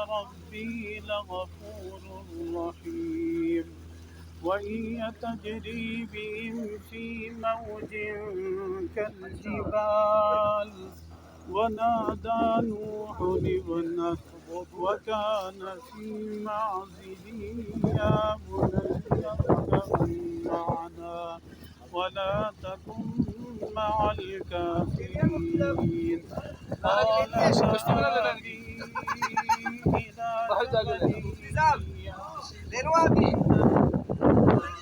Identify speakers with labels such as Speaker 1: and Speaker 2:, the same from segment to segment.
Speaker 1: ربي لغفور رحيم وهي تجري بهم في موج كالجبال ونادى نوح ابنه وكان في معزل يا بني اركب معنا ولا تكن مع الكافرين قال سآوي إلى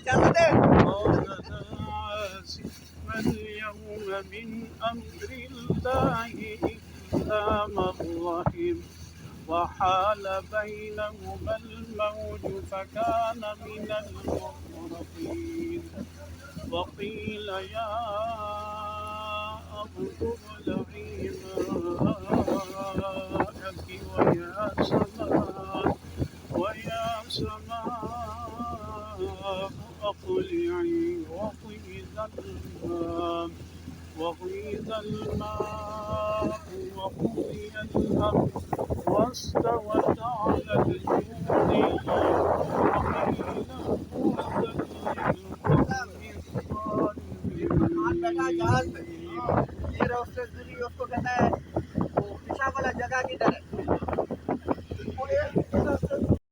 Speaker 1: جبل ما اليوم من أمر الله إلا من رحم وحال بينهما الموج فكان من المغرقين وقيل يا أرض ابلعي ماءك ويا سماء أقلعي وغيض الماء وقضي الأمر واستوت على الجود وقيل بعدا للقوم الظالمين।